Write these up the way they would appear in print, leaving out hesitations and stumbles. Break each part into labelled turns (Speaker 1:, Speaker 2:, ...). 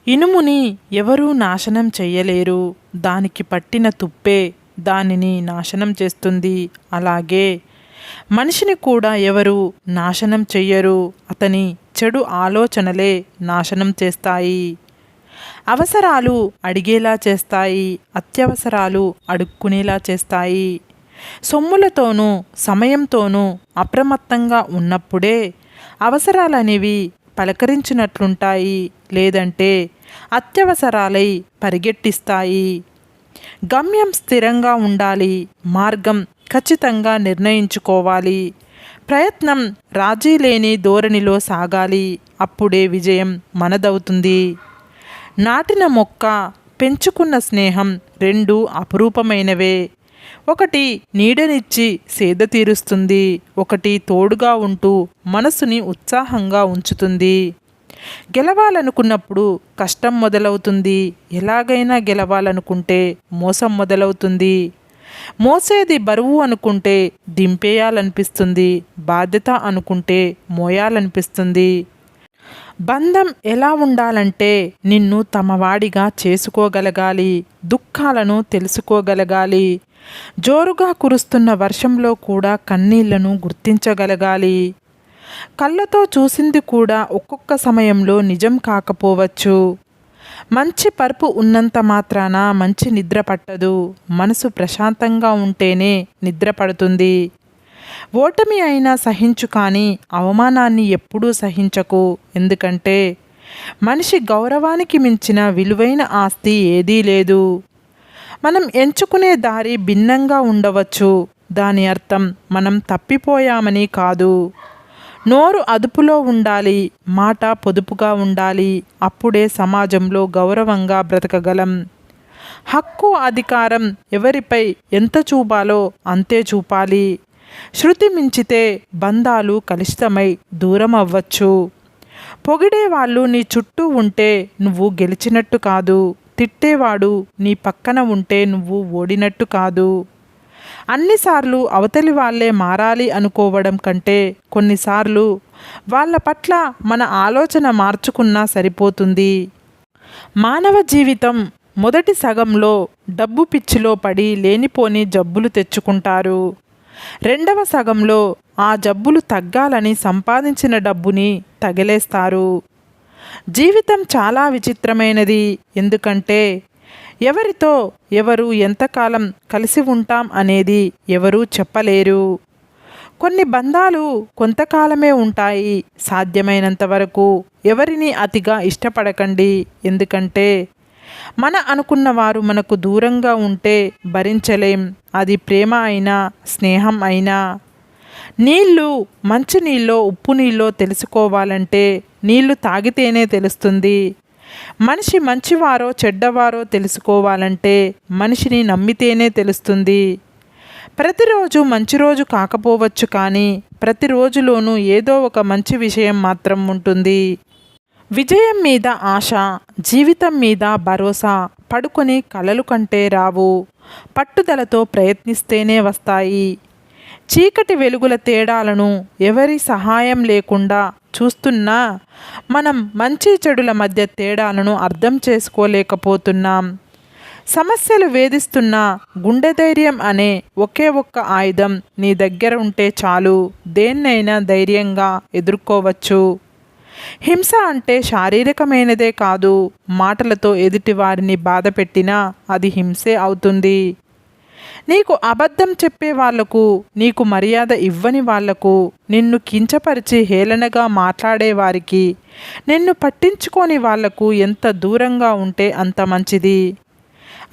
Speaker 1: ఇనుముని ఎవరూ నాశనం చెయ్యలేరు. దానికి పట్టిన తుప్పే దానిని నాశనం చేస్తుంది. అలాగే మనిషిని కూడా ఎవరు నాశనం చెయ్యరు. అతని చెడు ఆలోచనలే నాశనం చేస్తాయి. అవసరాలు అడిగేలా చేస్తాయి. అత్యవసరాలు అడుక్కునేలా చేస్తాయి. సొమ్ములతోనూ సమయంతోనూ అప్రమత్తంగా ఉన్నప్పుడే అవసరాలనేవి పలకరించినట్లుంటాయి. లేదంటే అత్యవసరాలై పరిగెట్టిస్తాయి. గమ్యం స్థిరంగా ఉండాలి. మార్గం ఖచ్చితంగా నిర్ణయించుకోవాలి. ప్రయత్నం రాజీ లేని ధోరణిలో సాగాలి. అప్పుడే విజయం మనదవుతుంది. నాటిన మొక్క, పెంచుకున్న స్నేహం రెండూ అపురూపమైనవే. ఒకటి నీడనిచ్చి సేద తీరుస్తుంది. ఒకటి తోడుగా ఉంటూ మనసుని ఉత్సాహంగా ఉంచుతుంది. గెలవాలనుకున్నప్పుడు కష్టం మొదలవుతుంది. ఎలాగైనా గెలవాలనుకుంటే మోసం మొదలవుతుంది. మోసేది బరువు అనుకుంటే దింపేయాలనిపిస్తుంది. బాధ్యత అనుకుంటే మోయాలనిపిస్తుంది. బంధం ఎలా ఉండాలంటే నిన్ను తమవాడిగా చేసుకోగలగాలి. దుఃఖాలను తెలుసుకోగలగాలి. జోరుగా కురుస్తున్న వర్షంలో కూడా కన్నీళ్లను గుర్తించగలగాలి. కళ్ళతో చూసింది కూడా ఒక్కొక్క సమయంలో నిజం కాకపోవచ్చు. మంచి పరుపు ఉన్నంత మాత్రాన మంచి నిద్ర పట్టదు. మనసు ప్రశాంతంగా ఉంటేనే నిద్ర పడుతుంది. ఓటమి అయినా సహించు, కానీ అవమానాన్ని ఎప్పుడూ సహించకు. ఎందుకంటే మనిషి గౌరవానికి మించిన విలువైన ఆస్తి ఏదీ లేదు. మనం ఎంచుకునే దారి భిన్నంగా ఉండవచ్చు. దాని అర్థం మనం తప్పిపోయామని కాదు. నోరు అదుపులో ఉండాలి. మాట పొదుపుగా ఉండాలి. అప్పుడే సమాజంలో గౌరవంగా బ్రతకగలం. హక్కు, అధికారం ఎవరిపై ఎంత చూపాలో అంతే చూపాలి. శృతి మించితే బంధాలు కలుషితమై దూరం అవ్వచ్చు. పొగిడేవాళ్ళు నీ చుట్టూ ఉంటే నువ్వు గెలిచినట్టు కాదు. తిట్టేవాడు నీ పక్కన ఉంటే నువ్వు ఓడినట్టు కాదు. అన్నిసార్లు అవతలి వాళ్ళే మారాలి అనుకోవడం కంటే కొన్నిసార్లు వాళ్ళ పట్ల మన ఆలోచన మార్చుకున్నా సరిపోతుంది. మానవ జీవితం మొదటి సగంలో డబ్బు పిచ్చిలో పడి లేనిపోని జబ్బులు తెచ్చుకుంటారు. రెండవ సగంలో ఆ జబ్బులు తగ్గాలని సంపాదించిన డబ్బుని తగిలేస్తారు. జీవితం చాలా విచిత్రమైనది. ఎందుకంటే ఎవరితో ఎవరు ఎంతకాలం కలిసి ఉంటాం అనేది ఎవరూ చెప్పలేరు. కొన్ని బంధాలు కొంతకాలమే ఉంటాయి. సాధ్యమైనంత వరకు ఎవరిని అతిగా ఇష్టపడకండి. ఎందుకంటే మన అనుకున్న వారు మనకు దూరంగా ఉంటే భరించలేం. అది ప్రేమ అయినా స్నేహం అయినా. నీళ్ళు మంచి నీళ్ళో ఉప్పు నీళ్ళో తెలుసుకోవాలంటే నీళ్లు తాగితేనే తెలుస్తుంది. మనిషి మంచివారో చెడ్డవారో తెలుసుకోవాలంటే మనిషిని నమ్మితేనే తెలుస్తుంది. ప్రతిరోజు మంచి రోజు కాకపోవచ్చు, కానీ ప్రతిరోజులోనూ ఏదో ఒక మంచి విషయం మాత్రం ఉంటుంది. విజయం మీద ఆశ, జీవితం మీద భరోసా పడుకొని కలలు కంటే రావు. పట్టుదలతో ప్రయత్నిస్తేనే వస్తాయి. చీకటి వెలుగుల తేడాలను ఎవరి సహాయం లేకుండా చూస్తున్నా మనం మంచి చెడుల మధ్య తేడాలను అర్థం చేసుకోలేకపోతున్నాం. సమస్యలు వేధిస్తున్న గుండె ధైర్యం అనే ఒకే ఒక్క ఆయుధం నీ దగ్గర ఉంటే చాలు. దేన్నైనా ధైర్యంగా ఎదుర్కోవచ్చు. హింస అంటే శారీరకమైనదే కాదు. మాటలతో ఎదుటి వారిని బాధ పెట్టినా అది హింసే అవుతుంది. నీకు అబద్ధం చెప్పే వాళ్లకు, నీకు మర్యాద ఇవ్వని వాళ్లకు, నిన్ను కించపరిచి హేళనగా మాట్లాడేవారికి, నిన్ను పట్టించుకోని వాళ్లకు ఎంత దూరంగా ఉంటే అంత మంచిది.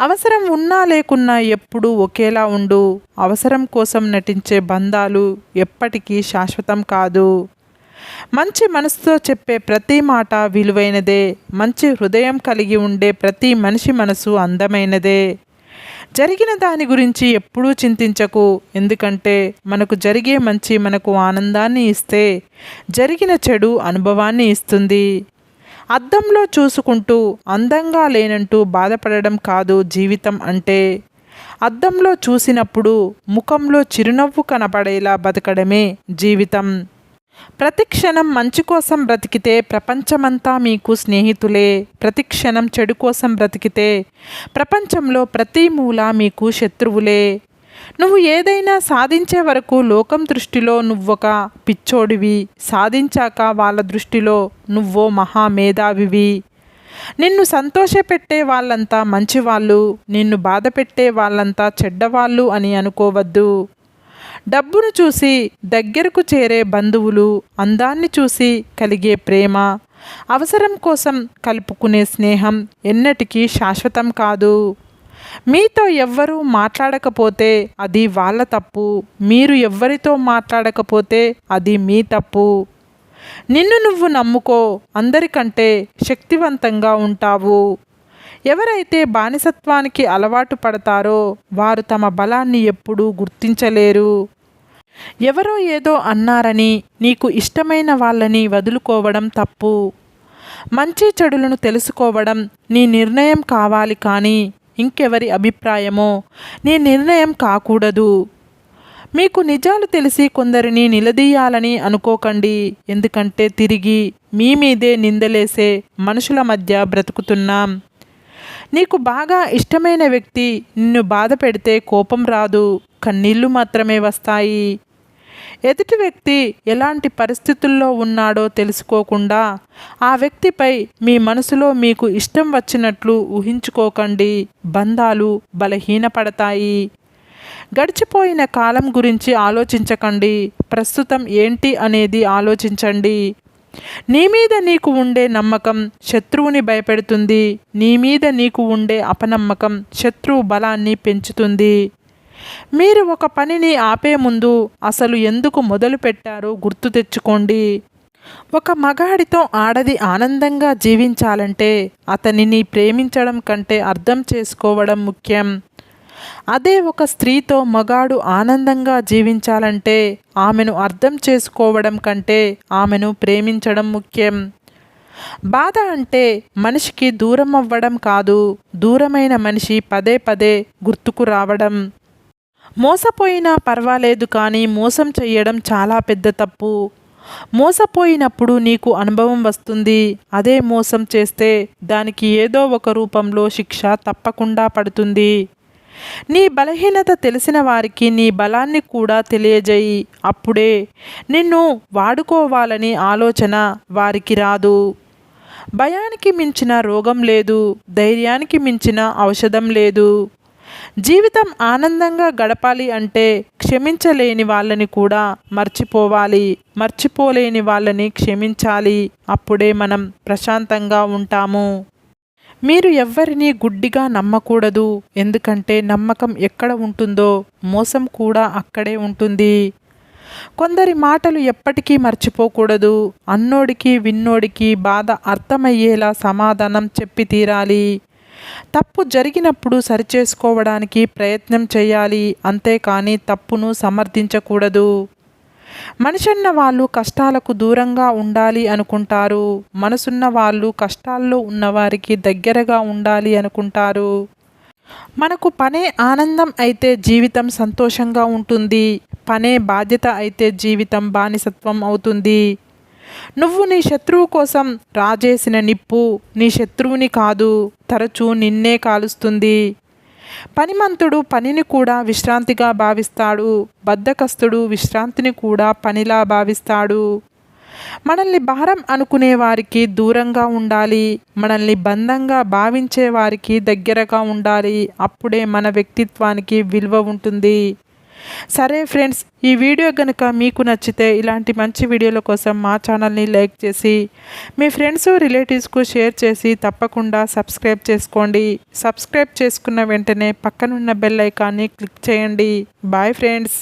Speaker 1: అవసరం ఉన్నా లేకున్నా ఎప్పుడూ ఒకేలా ఉండు. అవసరం కోసం నటించే బంధాలు ఎప్పటికీ శాశ్వతం కాదు. మంచి మనసుతో చెప్పే ప్రతి మాట విలువైనదే. మంచి హృదయం కలిగి ఉండే ప్రతి మనిషి మనసు అందమైనదే. జరిగిన దాని గురించి ఎప్పుడూ చింతించకు. ఎందుకంటే మనకు జరిగే మంచి మనకు ఆనందాన్ని ఇస్తే, జరిగిన చెడు అనుభవాన్ని ఇస్తుంది. అద్దంలో చూసుకుంటూ అందంగా లేనంటూ బాధపడడం కాదు జీవితం అంటే. అద్దంలో చూసినప్పుడు ముఖంలో చిరునవ్వు కనపడేలా బతకడమే జీవితం. ప్రతి క్షణం మంచి కోసం బ్రతికితే ప్రపంచమంతా మీకు స్నేహితులే. ప్రతి క్షణం చెడు కోసం బ్రతికితే ప్రపంచంలో ప్రతి మూల మీకు శత్రువులే. నువ్వు ఏదైనా సాధించే వరకు లోకం దృష్టిలో నువ్వొక పిచ్చోడివి. సాధించాక వాళ్ళ దృష్టిలో నువ్వో మహామేధావివి. నిన్ను సంతోషపెట్టే వాళ్ళంతా మంచివాళ్ళు, నిన్ను బాధ పెట్టే వాళ్ళంతా చెడ్డవాళ్ళు అని అనుకోవద్దు. డబ్బును చూసి దగ్గరకు చేరే బంధువులు, అందాన్ని చూసి కలిగే ప్రేమ, అవసరం కోసం కలుపుకునే స్నేహం ఎన్నటికీ శాశ్వతం కాదు. మీతో ఎవ్వరూ మాట్లాడకపోతే అది వాళ్ళ తప్పు, మీరు ఎవ్వరితో మాట్లాడకపోతే అది మీ తప్పు. నిన్ను నువ్వు నమ్ముకో, అందరికంటే శక్తివంతంగా ఉంటావు. ఎవరైతే బానిసత్వానికి అలవాటు పడతారో వారు తమ బలాన్ని ఎప్పుడూ గుర్తించలేరు. ఎవరో ఏదో అన్నారని నీకు ఇష్టమైన వాళ్ళని వదులుకోవడం తప్పు. మంచి చెడులను తెలుసుకోవడం నీ నిర్ణయం కావాలి, కానీ ఇంకెవరి అభిప్రాయమో నీ నిర్ణయం కాకూడదు. మీకు నిజాలు తెలిసి కొందరిని నిలదీయాలని అనుకోకండి. ఎందుకంటే తిరిగి మీ మీదే నిందలేసే మనుషుల మధ్య బ్రతుకుతున్నాం. నీకు బాగా ఇష్టమైన వ్యక్తి నిన్ను బాధ పెడితే కోపం రాదు, కన్నీళ్లు మాత్రమే వస్తాయి. ఎదుటి వ్యక్తి ఎలాంటి పరిస్థితుల్లో ఉన్నాడో తెలుసుకోకుండా ఆ వ్యక్తిపై మీ మనసులో మీకు ఇష్టం వచ్చినట్లు ఊహించుకోకండి. బంధాలు బలహీనపడతాయి. గడిచిపోయిన కాలం గురించి ఆలోచించకండి. ప్రస్తుతం ఏంటి అనేది ఆలోచించండి. నీ మీద నీకు ఉండే నమ్మకం శత్రువుని భయపెడుతుంది. నీ మీద నీకు ఉండే అపనమ్మకం శత్రువు బలాన్ని పెంచుతుంది. మీరు ఒక పనిని ఆపే ముందు అసలు ఎందుకు మొదలు పెట్టారో గుర్తు తెచ్చుకోండి. ఒక మగాడితో ఆడది ఆనందంగా జీవించాలంటే అతనిని ప్రేమించడం కంటే అర్థం చేసుకోవడం ముఖ్యం. అదే ఒక స్త్రీతో మగాడు ఆనందంగా జీవించాలంటే ఆమెను అర్థం చేసుకోవడం కంటే ఆమెను ప్రేమించడం ముఖ్యం. బాధ అంటే మనిషికి దూరం అవ్వడం కాదు, దూరమైన మనిషి పదే పదే గుర్తుకు రావడం. మోసపోయినా పర్వాలేదు, కానీ మోసం చెయ్యడం చాలా పెద్ద తప్పు. మోసపోయినప్పుడు నీకు అనుభవం వస్తుంది. అదే మోసం చేస్తే దానికి ఏదో ఒక రూపంలో శిక్ష తప్పకుండా పడుతుంది. నీ బలహీనత తెలిసిన వారికి నీ బలాన్ని కూడా తెలియజేయి. అప్పుడే నిన్ను వాడుకోవాలని ఆలోచన వారికి రాదు. భయానికి మించిన రోగం లేదు, ధైర్యానికి మించిన ఔషధం లేదు. జీవితం ఆనందంగా గడపాలి అంటే క్షమించలేని వాళ్ళని కూడా మర్చిపోవాలి, మర్చిపోలేని వాళ్ళని క్షమించాలి. అప్పుడే మనం ప్రశాంతంగా ఉంటాము. మీరు ఎవ్వరినీ గుడ్డిగా నమ్మకూడదు. ఎందుకంటే నమ్మకం ఎక్కడ ఉంటుందో మోసం కూడా అక్కడే ఉంటుంది. కొందరి మాటలు ఎప్పటికీ మర్చిపోకూడదు. అన్నోడికి విన్నోడికి బాధ అర్థమయ్యేలా సమాధానం చెప్పి తీరాలి. తప్పు జరిగినప్పుడు సరిచేసుకోవడానికి ప్రయత్నం చేయాలి, అంతేకాని తప్పును సమర్థించకూడదు. మనిషన్న వాళ్ళు కష్టాలకు దూరంగా ఉండాలి అనుకుంటారు. మనసున్న వాళ్ళు కష్టాల్లో ఉన్నవారికి దగ్గరగా ఉండాలి అనుకుంటారు. మనకు పనే ఆనందం అయితే జీవితం సంతోషంగా ఉంటుంది. పనే బాధ్యత అయితే జీవితం బానిసత్వం అవుతుంది. నువ్వు నీ శత్రువు కోసం రాజేసిన నిప్పు నీ శత్రువుని కాదు, తరచూ నిన్నే కాలుస్తుంది. పనిమంతుడు పనిని కూడా విశ్రాంతిగా భావిస్తాడు. బద్ధకస్తుడు విశ్రాంతిని కూడా పనిలా భావిస్తాడు. మనల్ని భారం అనుకునే వారికి దూరంగా ఉండాలి. మనల్ని బంధంగా భావించే వారికి దగ్గరగా ఉండాలి. అప్పుడే మన వ్యక్తిత్వానికి విలువ ఉంటుంది. సరే ఫ్రెండ్స్, ఈ వీడియో కనుక మీకు నచ్చితే ఇలాంటి మంచి వీడియోల కోసం మా ఛానల్ని లైక్ చేసి మీ ఫ్రెండ్స్ రిలేటివ్స్కు షేర్ చేసి తప్పకుండా సబ్స్క్రైబ్ చేసుకోండి. సబ్స్క్రైబ్ చేసుకున్న వెంటనే పక్కనున్న బెల్ ఐకాన్ని క్లిక్ చేయండి. Bye friends.